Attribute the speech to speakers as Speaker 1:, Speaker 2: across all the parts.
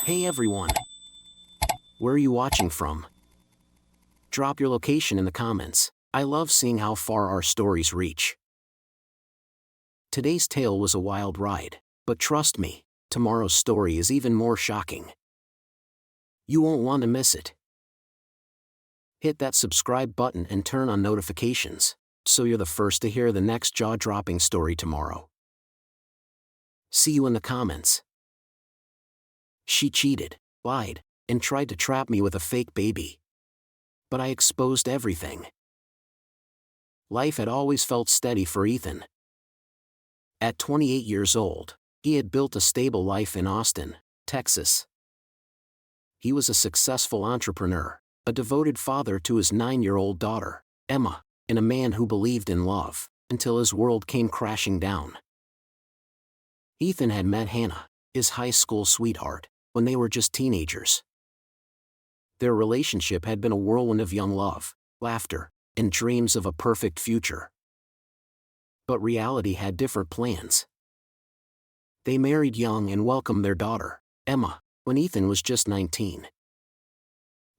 Speaker 1: Hey everyone, where are you watching from? Drop your location in the comments. I love seeing how far our stories reach. Today's tale was a wild ride, but trust me, tomorrow's story is even more shocking. You won't want to miss it. Hit that subscribe button and turn on notifications, so you're the first to hear the next jaw-dropping story tomorrow. See you in the comments. She cheated, lied, and tried to trap me with a fake baby. But I exposed everything. Life had always felt steady for Ethan. At 28 years old, he had built a stable life in Austin, Texas. He was a successful entrepreneur, a devoted father to his 9-year-old daughter, Emma, and a man who believed in love, until his world came crashing down. Ethan had met Hannah, his high school sweetheart, when they were just teenagers. Their relationship had been a whirlwind of young love, laughter, and dreams of a perfect future. But reality had different plans. They married young and welcomed their daughter, Emma, when Ethan was just 19.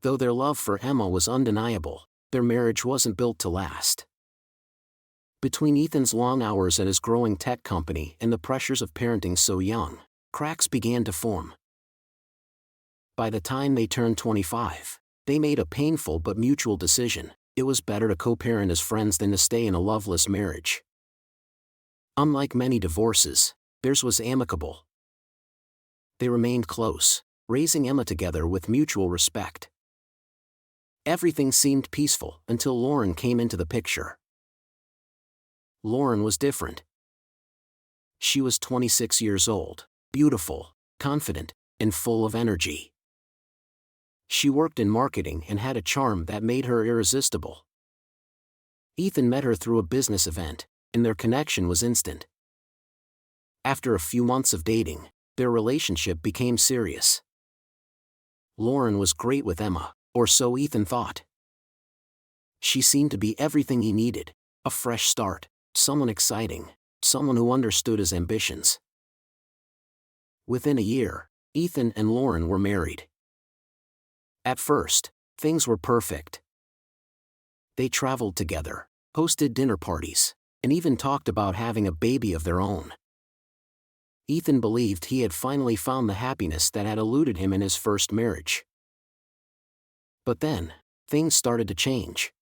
Speaker 1: Though their love for Emma was undeniable, their marriage wasn't built to last. Between Ethan's long hours at his growing tech company and the pressures of parenting so young, cracks began to form. By the time they turned 25, they made a painful but mutual decision: it was better to co-parent as friends than to stay in a loveless marriage. Unlike many divorces, theirs was amicable. They remained close, raising Emma together with mutual respect. Everything seemed peaceful until Lauren came into the picture. Lauren was different. She was 26 years old, beautiful, confident, and full of energy. She worked in marketing and had a charm that made her irresistible. Ethan met her through a business event, and their connection was instant. After a few months of dating, their relationship became serious. Lauren was great with Emma, or so Ethan thought. She seemed to be everything he needed: a fresh start, someone exciting, someone who understood his ambitions. Within a year, Ethan and Lauren were married. At first, things were perfect. They traveled together, hosted dinner parties, and even talked about having a baby of their own. Ethan believed he had finally found the happiness that had eluded him in his first marriage. But then, things started to change.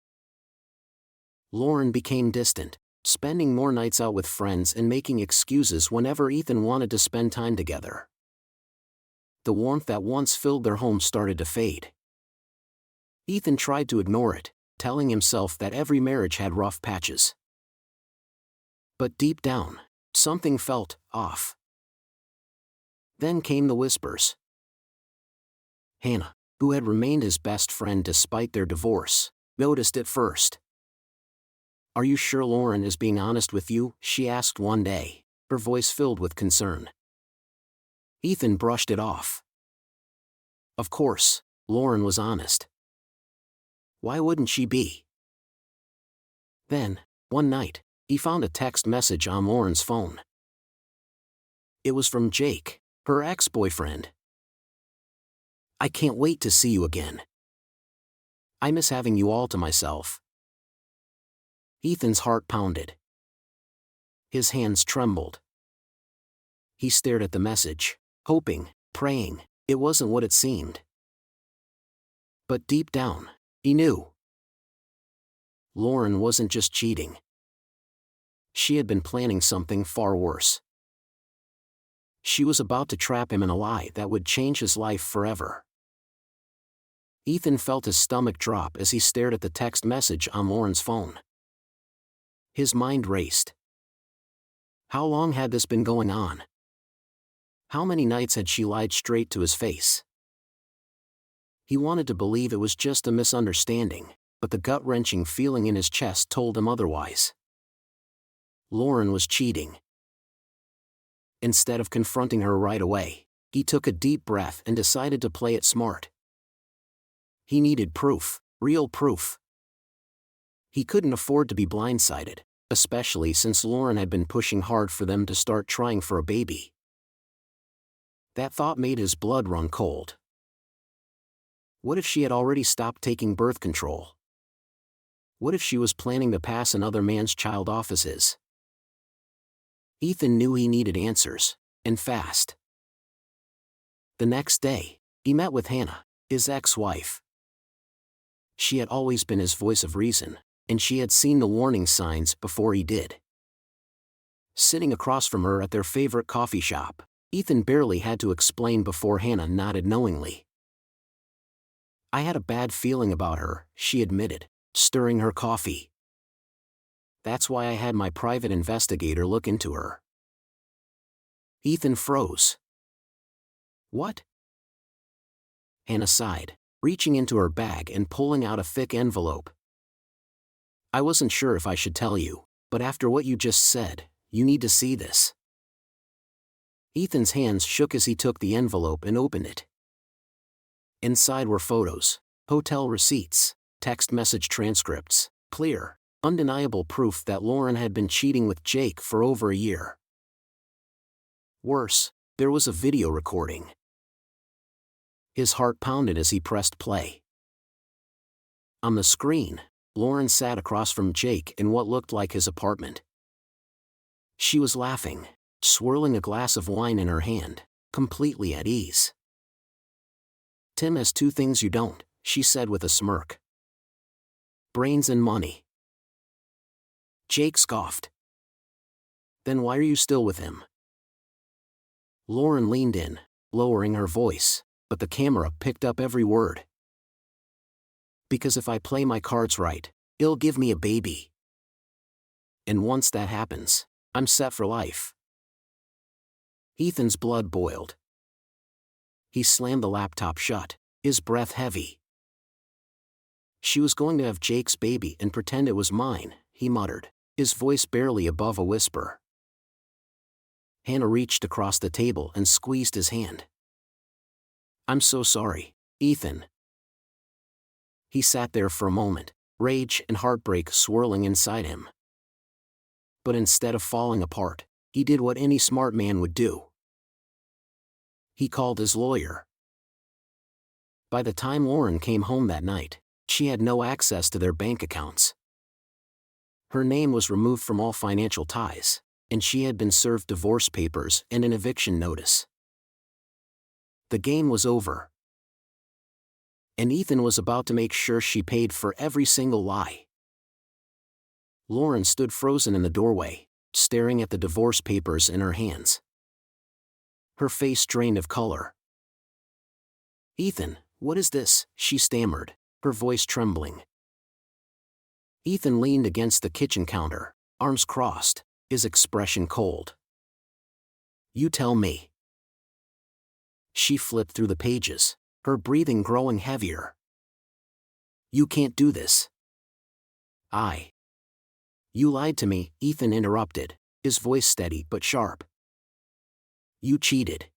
Speaker 1: Lauren became distant, spending more nights out with friends and making excuses whenever Ethan wanted to spend time together. The warmth that once filled their home started to fade. Ethan tried to ignore it, telling himself that every marriage had rough patches. But deep down, something felt off. Then came the whispers. Hannah, who had remained his best friend despite their divorce, noticed it first. "Are you sure Lauren is being honest with you?" she asked one day, her voice filled with concern. Ethan brushed it off. Of course, Lauren was honest. Why wouldn't she be? Then, one night, he found a text message on Lauren's phone. It was from Jake, her ex-boyfriend. "I can't wait to see you again. I miss having you all to myself." Ethan's heart pounded. His hands trembled. He stared at the message, hoping, praying, it wasn't what it seemed. But deep down, he knew. Lauren wasn't just cheating. She had been planning something far worse. She was about to trap him in a lie that would change his life forever. Ethan felt his stomach drop as he stared at the text message on Lauren's phone. His mind raced. How long had this been going on? How many nights had she lied straight to his face? He wanted to believe it was just a misunderstanding, but the gut-wrenching feeling in his chest told him otherwise. Lauren was cheating. Instead of confronting her right away, he took a deep breath and decided to play it smart. He needed proof, real proof. He couldn't afford to be blindsided, especially since Lauren had been pushing hard for them to start trying for a baby. That thought made his blood run cold. What if she had already stopped taking birth control? What if she was planning to pass another man's child off as his? Ethan knew he needed answers, and fast. The next day, he met with Hannah, his ex-wife. She had always been his voice of reason, and she had seen the warning signs before he did. Sitting across from her at their favorite coffee shop, Ethan barely had to explain before Hannah nodded knowingly. I had a bad feeling about her, she admitted, stirring her coffee. That's why I had my private investigator look into her. Ethan froze. What? Hannah sighed, reaching into her bag and pulling out a thick envelope. I wasn't sure if I should tell you, but after what you just said, you need to see this. Ethan's hands shook as he took the envelope and opened it. Inside were photos, hotel receipts, text message transcripts, clear, undeniable proof that Lauren had been cheating with Jake for over a year. Worse, there was a video recording. His heart pounded as he pressed play. On the screen, Lauren sat across from Jake in what looked like his apartment. She was laughing, swirling a glass of wine in her hand, completely at ease. Tim has two things you don't, she said with a smirk. Brains and money. Jake scoffed. Then why are you still with him? Lauren leaned in, lowering her voice, but the camera picked up every word. Because if I play my cards right, he'll give me a baby. And once that happens, I'm set for life. Ethan's blood boiled. He slammed the laptop shut, his breath heavy. She was going to have Jake's baby and pretend it was mine, he muttered, his voice barely above a whisper. Hannah reached across the table and squeezed his hand. I'm so sorry, Ethan. He sat there for a moment, rage and heartbreak swirling inside him. But instead of falling apart, he did what any smart man would do. He called his lawyer. By the time Lauren came home that night, she had no access to their bank accounts. Her name was removed from all financial ties, and she had been served divorce papers and an eviction notice. The game was over. And Ethan was about to make sure she paid for every single lie. Lauren stood frozen in the doorway, staring at the divorce papers in her hands. Her face drained of color. Ethan, what is this? She stammered, her voice trembling. Ethan leaned against the kitchen counter, arms crossed, his expression cold. You tell me. She flipped through the pages, her breathing growing heavier. You can't do this. You lied to me, Ethan interrupted, his voice steady but sharp. You cheated.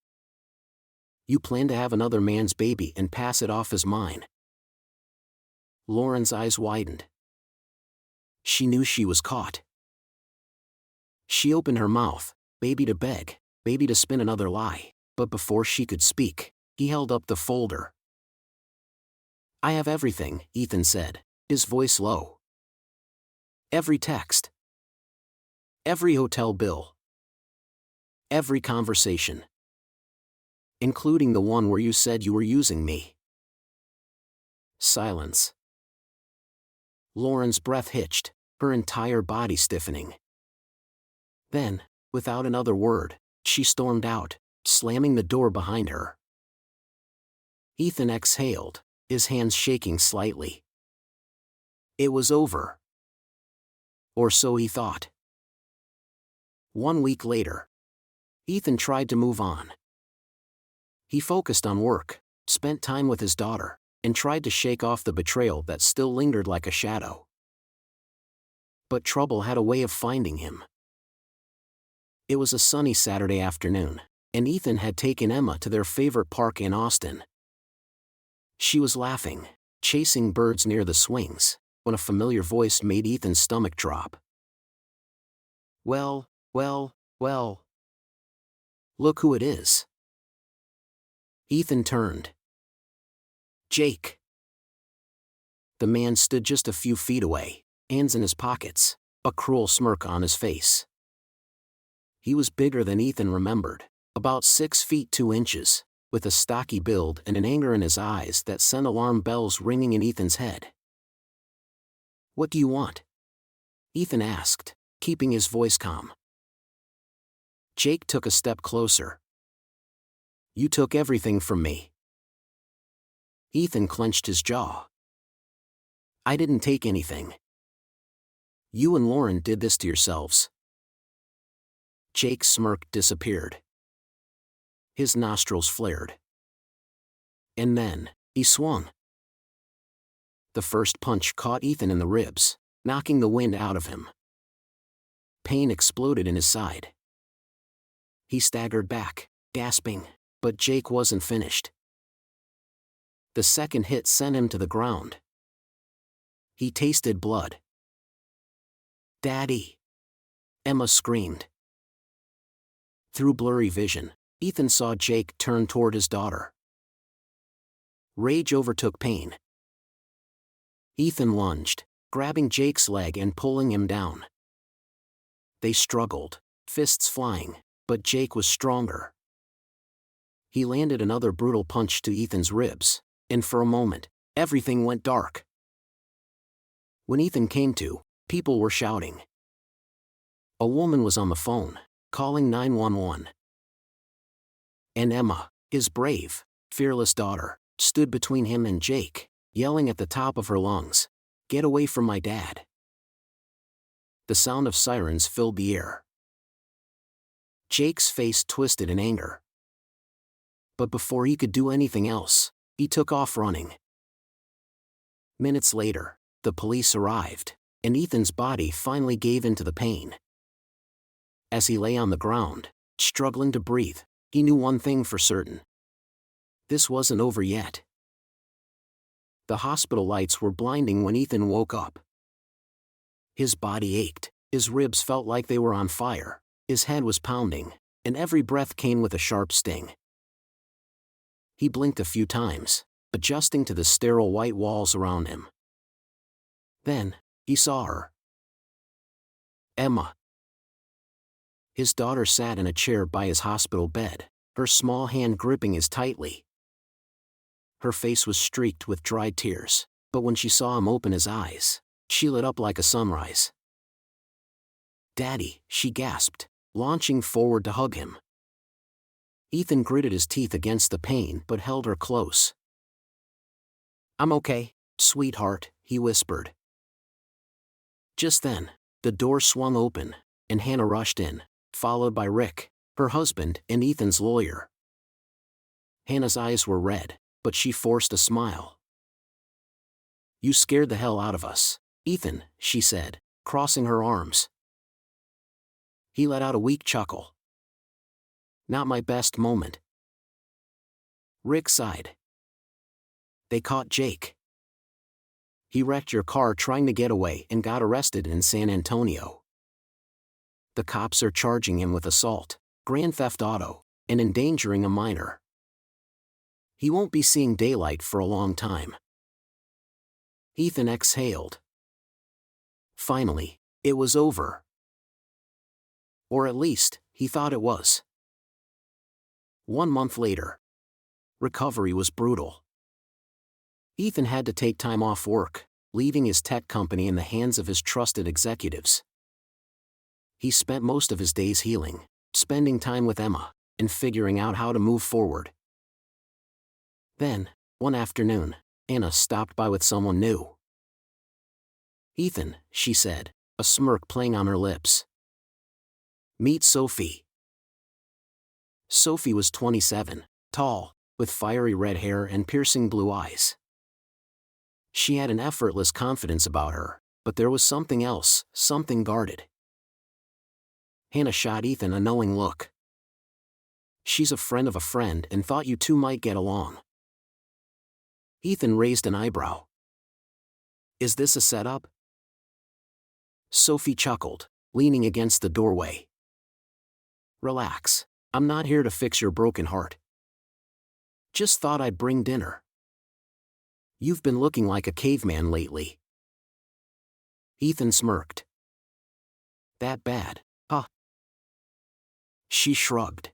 Speaker 1: You planned to have another man's baby and pass it off as mine. Lauren's eyes widened. She knew she was caught. She opened her mouth, maybe to beg, maybe to spin another lie, but before she could speak, he held up the folder. I have everything, Ethan said, his voice low. Every text. Every hotel bill. Every conversation. Including the one where you said you were using me. Silence. Lauren's breath hitched, her entire body stiffening. Then, without another word, she stormed out, slamming the door behind her. Ethan exhaled, his hands shaking slightly. It was over. Or so he thought. 1 week later, Ethan tried to move on. He focused on work, spent time with his daughter, and tried to shake off the betrayal that still lingered like a shadow. But trouble had a way of finding him. It was a sunny Saturday afternoon, and Ethan had taken Emma to their favorite park in Austin. She was laughing, chasing birds near the swings, when a familiar voice made Ethan's stomach drop. Well. Look who it is. Ethan turned. Jake. The man stood just a few feet away, hands in his pockets, a cruel smirk on his face. He was bigger than Ethan remembered, about 6 feet 2 inches, with a stocky build and an anger in his eyes that sent alarm bells ringing in Ethan's head. "What do you want?" Ethan asked, keeping his voice calm. Jake took a step closer. "You took everything from me." Ethan clenched his jaw. "I didn't take anything. You and Lauren did this to yourselves." Jake's smirk disappeared. His nostrils flared. And then, he swung. The first punch caught Ethan in the ribs, knocking the wind out of him. Pain exploded in his side. He staggered back, gasping, but Jake wasn't finished. The second hit sent him to the ground. He tasted blood. "Daddy!" Emma screamed. Through blurry vision, Ethan saw Jake turn toward his daughter. Rage overtook pain. Ethan lunged, grabbing Jake's leg and pulling him down. They struggled, fists flying, but Jake was stronger. He landed another brutal punch to Ethan's ribs, and for a moment, everything went dark. When Ethan came to, people were shouting. A woman was on the phone, calling 911. And Emma, his brave, fearless daughter, stood between him and Jake, yelling at the top of her lungs, "Get away from my dad." The sound of sirens filled the air. Jake's face twisted in anger. But before he could do anything else, he took off running. Minutes later, the police arrived, and Ethan's body finally gave in to the pain. As he lay on the ground, struggling to breathe, he knew one thing for certain. This wasn't over yet. The hospital lights were blinding when Ethan woke up. His body ached, his ribs felt like they were on fire, his head was pounding, and every breath came with a sharp sting. He blinked a few times, adjusting to the sterile white walls around him. Then, he saw her. Emma. His daughter sat in a chair by his hospital bed, her small hand gripping his tightly. Her face was streaked with dried tears, but when she saw him open his eyes, she lit up like a sunrise. "Daddy," she gasped, launching forward to hug him. Ethan gritted his teeth against the pain but held her close. "I'm okay, sweetheart," he whispered. Just then, the door swung open, and Hannah rushed in, followed by Rick, her husband and Ethan's lawyer. Hannah's eyes were red, but she forced a smile. "You scared the hell out of us, Ethan," she said, crossing her arms. He let out a weak chuckle. "Not my best moment." Rick sighed. "They caught Jake. He wrecked your car trying to get away and got arrested in San Antonio. The cops are charging him with assault, grand theft auto, and endangering a minor. He won't be seeing daylight for a long time." Ethan exhaled. Finally, it was over. Or at least, he thought it was. 1 month later. Recovery was brutal. Ethan had to take time off work, leaving his tech company in the hands of his trusted executives. He spent most of his days healing, spending time with Emma, and figuring out how to move forward. Then, one afternoon, Anna stopped by with someone new. "Ethan," she said, a smirk playing on her lips. "Meet Sophie." Sophie was 27, tall, with fiery red hair and piercing blue eyes. She had an effortless confidence about her, but there was something else, something guarded. Hannah shot Ethan a knowing look. "She's a friend of a friend and thought you two might get along." Ethan raised an eyebrow. "Is this a setup?" Sophie chuckled, leaning against the doorway. "Relax, I'm not here to fix your broken heart." Just thought I'd bring dinner. You've been looking like a caveman lately. Ethan smirked. That bad, huh? She shrugged.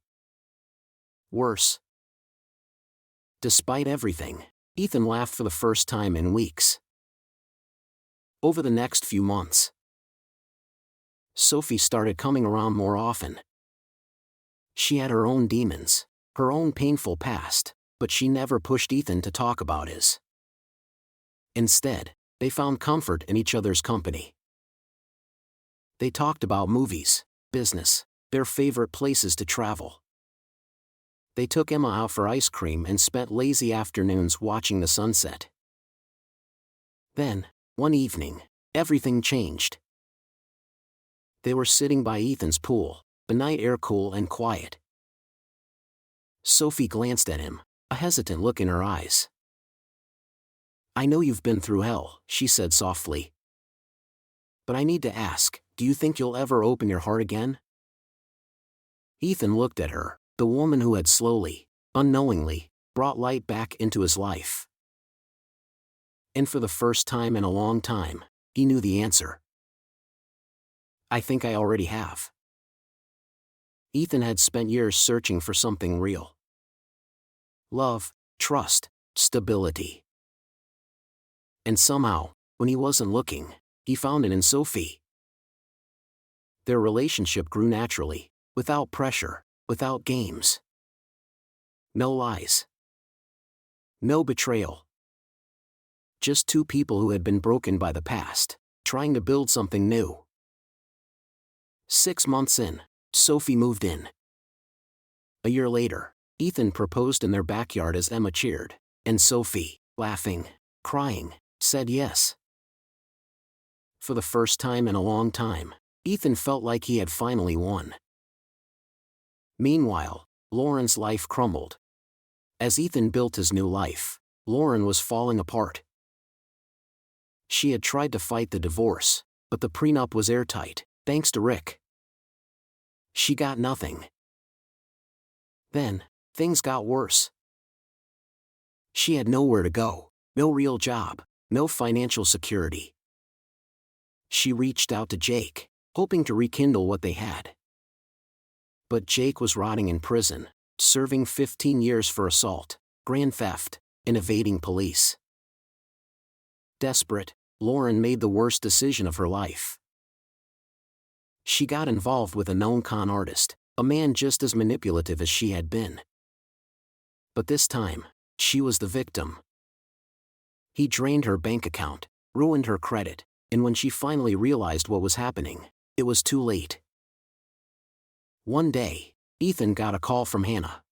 Speaker 1: Worse. Despite everything, Ethan laughed for the first time in weeks. Over the next few months, Sophie started coming around more often. She had her own demons, her own painful past, but she never pushed Ethan to talk about his. Instead, they found comfort in each other's company. They talked about movies, business, their favorite places to travel. They took Emma out for ice cream and spent lazy afternoons watching the sunset. Then, one evening, everything changed. They were sitting by Ethan's pool, the night air cool and quiet. Sophie glanced at him, a hesitant look in her eyes. I know you've been through hell, she said softly. But I need to ask, do you think you'll ever open your heart again? Ethan looked at her, the woman who had slowly, unknowingly, brought light back into his life. And for the first time in a long time, he knew the answer. I think I already have. Ethan had spent years searching for something real. Love, trust, stability. And somehow, when he wasn't looking, he found it in Sophie. Their relationship grew naturally, without pressure, without games. No lies. No betrayal. Just two people who had been broken by the past, trying to build something new. 6 months in, Sophie moved in. A year later, Ethan proposed in their backyard as Emma cheered, and Sophie, laughing, crying, said yes. For the first time in a long time, Ethan felt like he had finally won. Meanwhile, Lauren's life crumbled. As Ethan built his new life, Lauren was falling apart. She had tried to fight the divorce, but the prenup was airtight, thanks to Rick. She got nothing. Then, things got worse. She had nowhere to go, no real job, no financial security. She reached out to Jake, hoping to rekindle what they had. But Jake was rotting in prison, serving 15 years for assault, grand theft, and evading police. Desperate, Lauren made the worst decision of her life. She got involved with a known con artist, a man just as manipulative as she had been. But this time, she was the victim. He drained her bank account, ruined her credit, and when she finally realized what was happening, it was too late. One day, Ethan got a call from Hannah.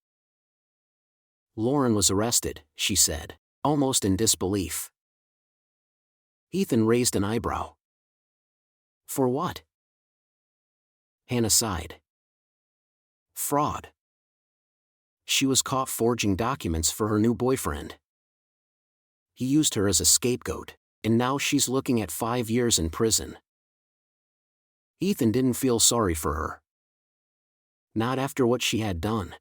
Speaker 1: Lauren was arrested, she said, almost in disbelief. Ethan raised an eyebrow. For what? Hannah sighed. Fraud. She was caught forging documents for her new boyfriend. He used her as a scapegoat, and now she's looking at 5 years in prison. Ethan didn't feel sorry for her. Not after what she had done.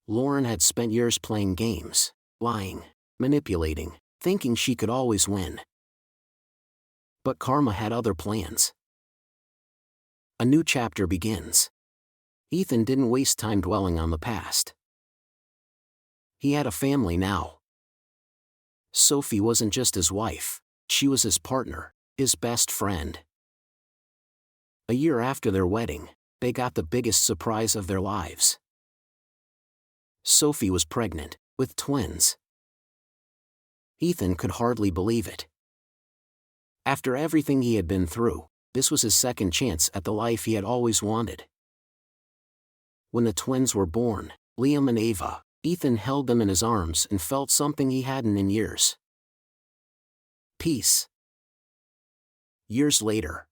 Speaker 1: Lauren had spent years playing games, lying, manipulating, thinking she could always win. But karma had other plans. A new chapter begins. Ethan didn't waste time dwelling on the past. He had a family now. Sophie wasn't just his wife, she was his partner, his best friend. A year after their wedding, they got the biggest surprise of their lives. Sophie was pregnant, with twins. Ethan could hardly believe it. After everything he had been through, this was his second chance at the life he had always wanted. When the twins were born, Liam and Ava, Ethan held them in his arms and felt something he hadn't in years. Peace. Years later.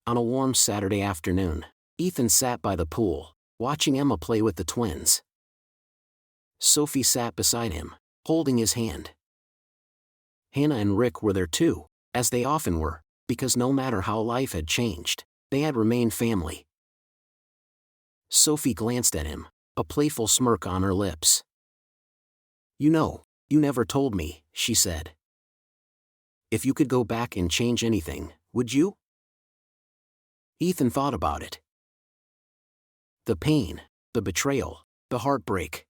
Speaker 1: On a warm Saturday afternoon, Ethan sat by the pool, watching Emma play with the twins. Sophie sat beside him, holding his hand. Hannah and Rick were there too, as they often were, because no matter how life had changed, they had remained family. Sophie glanced at him, a playful smirk on her lips. "You know, you never told me," she said. "If you could go back and change anything, would you?" Ethan thought about it. The pain, the betrayal, the heartbreak.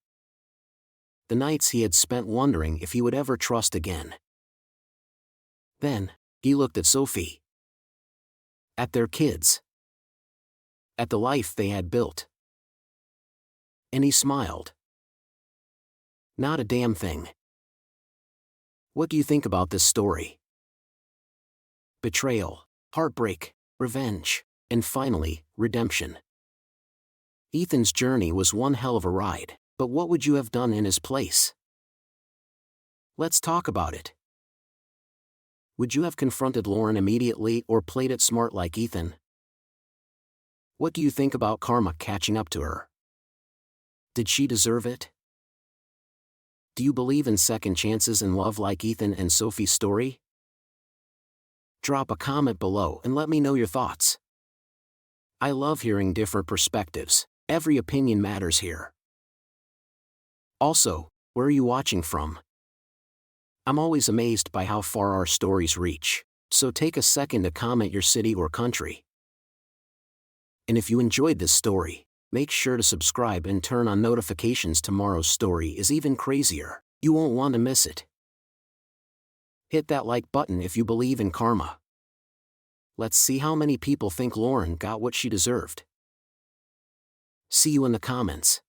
Speaker 1: The nights he had spent wondering if he would ever trust again. Then, he looked at Sophie. At their kids. At the life they had built. And he smiled. "Not a damn thing." What do you think about this story? Betrayal, heartbreak, revenge, and finally, redemption. Ethan's journey was one hell of a ride, but what would you have done in his place? Let's talk about it. Would you have confronted Lauren immediately or played it smart like Ethan? What do you think about karma catching up to her? Did she deserve it? Do you believe in second chances in love like Ethan and Sophie's story? Drop a comment below and let me know your thoughts. I love hearing different perspectives. Every opinion matters here. Also, where are you watching from? I'm always amazed by how far our stories reach, so take a second to comment your city or country. And if you enjoyed this story, make sure to subscribe and turn on notifications. Tomorrow's story is even crazier. You won't want to miss it. Hit that like button if you believe in karma. Let's see how many people think Lauren got what she deserved. See you in the comments.